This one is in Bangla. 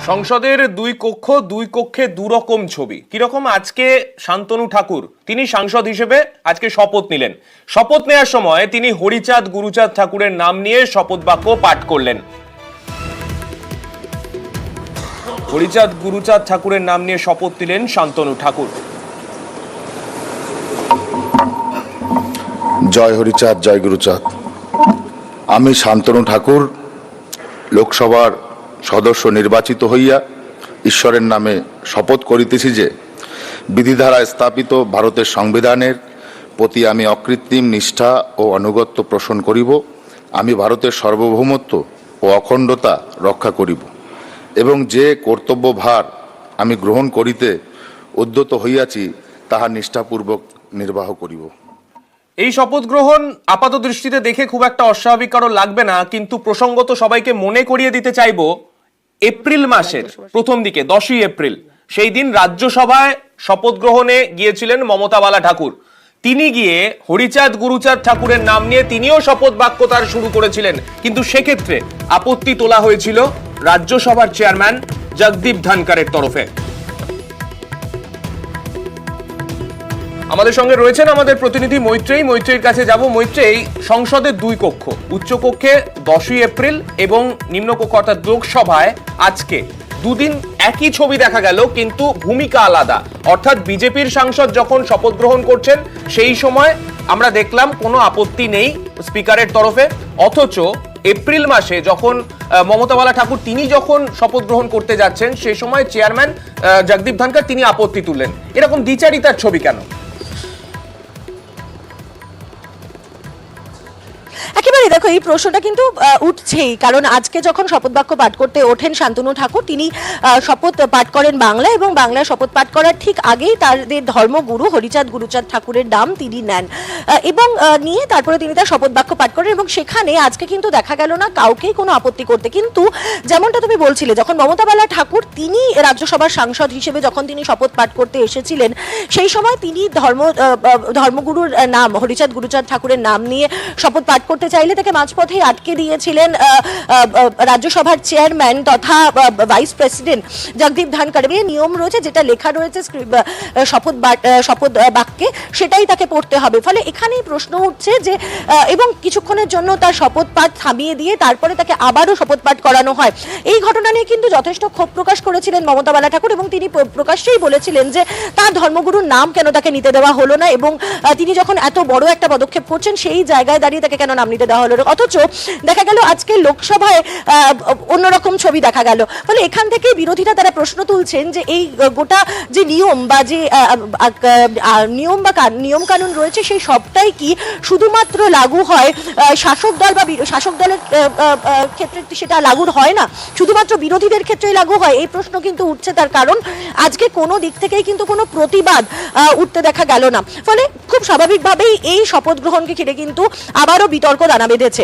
সংসদের দুই কক্ষে দুরকম ছবি। কিরকম? আজকে শান্তনু ঠাকুর তিনি সাংসদ হিসেবে আজকে শপথ নিলেন। শপথ নেওয়ার সময় তিনি হরিচাঁদ গুরুচাঁদ ঠাকুরের নাম নিয়ে শপথ বাক্য পাঠ করলেন। হরিচাঁদ গুরুচাঁদ ঠাকুরের নাম নিয়ে শপথ নিলেন শান্তনু ঠাকুর। জয় হরিচাঁদ, জয় গুরুচাঁদ। আমি শান্তনু ঠাকুর লোকসভার সদস্য নির্বাচিত হইয়া ঈশ্বরের নামে শপথ করিতেছি যে বিধি দ্বারা স্থাপিত ভারতের সংবিধানের প্রতি আমি অকৃত্রিম নিষ্ঠা ও আনুগত্য পোষণ করিব। আমি ভারতের সার্বভৌমত্ব ও অখণ্ডতা রক্ষা করিব এবং যে কর্তব্যভার আমি গ্রহণ করিতে উদ্যত হইয়াছি তাহা নিষ্ঠাপূর্বক নির্বাহ করিব। এই শপথ গ্রহণ আপাত দৃষ্টিতে দেখে খুব একটা অস্বাভাবিক কারো লাগবে না, কিন্তু প্রসঙ্গত সবাইকে মনে করিয়ে দিতে চাইব এপ্রিল মাসের প্রথম দিকে 10ই এপ্রিল সেই দিন রাজ্যসভায় শপথ গ্রহণে গিয়েছিলেন মমতা বালা ঠাকুর। তিনি গিয়ে হরিচাঁদ গুরুচাঁদ ঠাকুরের নাম নিয়ে তিনিও শপথ বাক্য তার শুরু করেছিলেন, কিন্তু সেক্ষেত্রে আপত্তি তোলা হয়েছিল রাজ্যসভার চেয়ারম্যান জগদীপ ধনকরের তরফে। আমাদের সঙ্গে রয়েছেন আমাদের প্রতিনিধি মৈত্রেয়ীর কাছে যাব। মৈত্রেয়ী, সংসদের দুই কক্ষ, উচ্চ কক্ষে 10ই এপ্রিল এবং নিম্নকক্ষ অর্থাৎ লোকসভায় আজকে দুদিন একই ছবি দেখা গেল, কিন্তু ভূমিকা আলাদা। অর্থাৎ বিজেপির সাংসদ যখন শপথ গ্রহণ করছেন সেই সময় আমরা দেখলাম কোনো আপত্তি নেই স্পিকারের তরফে, অথচ এপ্রিল মাসে যখন মমতা বালা ঠাকুর তিনি যখন শপথ গ্রহণ করতে যাচ্ছেন সেই সময় চেয়ারম্যান জগদীপ ধনকর তিনি আপত্তি তুললেন। এরকম দ্বিচারিতার ছবি কেন? একেবারে দেখো, এই প্রশ্নটা কিন্তু উঠছেই, কারণ আজকে যখন শপথ বাক্য পাঠ করতে ওঠেন শান্তনু ঠাকুর, তিনি শপথ পাঠ করেন বাংলা এবং বাংলায় শপথ পাঠ করার ঠিক আগেই তাদের ধর্মগুরু হরিচাঁদ গুরুচাঁদ ঠাকুরের নাম তিনি নেন এবং নিয়ে তারপরে তিনি তার শপথ বাক্য পাঠ করেন এবং সেখানে আজকে কিন্তু দেখা গেল না কাউকেই কোনো আপত্তি করতে। কিন্তু যেমনটা তুমি বলছিলে, যখন মমতা বালা ঠাকুর তিনি রাজ্যসভার সাংসদ হিসেবে যখন তিনি শপথ পাঠ করতে এসেছিলেন সেই সময় তিনি ধর্মগুরুর নাম হরিচাঁদ গুরুচাঁদ ঠাকুরের নাম নিয়ে শপথ পাঠ করতে চাইলে তাকে মাঝপথেই আটকে দিয়েছিলেন রাজ্যসভার চেয়ারম্যান তথা ভাইস প্রেসিডেন্ট জগদীপ ধনকর। নিয়ম রয়েছে, যেটা লেখা রয়েছে শপথ বাক্যে, সেটাই তাকে পড়তে হবে। ফলে এখানেই প্রশ্ন উঠছে যে এবং কিছুক্ষণের জন্য তার শপথ পাঠ থামিয়ে দিয়ে তারপরে তাকে আবারও শপথ পাঠ করানো হয়। এই ঘটনা নিয়ে কিন্তু যথেষ্ট ক্ষোভ প্রকাশ করেছিলেন মমতা বালা ঠাকুর এবং তিনি প্রকাশ্যেই বলেছিলেন যে তার ধর্মগুরুর নাম কেন তাকে নিতে দেওয়া হলো না এবং তিনি যখন এত বড় একটা পদক্ষেপ করছেন সেই জায়গায় দাঁড়িয়ে তাকে কেন নাম নিতে দেওয়া হলো। অথচ দেখা গেল আজকে লোকসভায় অন্যরকম ছবি দেখা গেল। ফলে এখান থেকে বিরোধীরা তারা প্রশ্ন তুলছেন যে এই গোটা যে নিয়ম বা যে নিয়ম কানুন রয়েছে সেই সবটাই কি শুধুমাত্র লাগু হয় শাসক দল বা শাসক দলের ক্ষেত্রে সেটা লাগু হয় না, শুধুমাত্র বিরোধীদের ক্ষেত্রেই লাগু হয়? এই প্রশ্ন কিন্তু উঠছে, তার কারণ আজকে কোনো দিক থেকেই কিন্তু কোনো প্রতিবাদ উঠতে দেখা গেল না। ফলে খুব স্বাভাবিকভাবেই এই শপথ গ্রহণকে ঘিরে কিন্তু আবারও বিতর্ক দানা বেঁধেছে।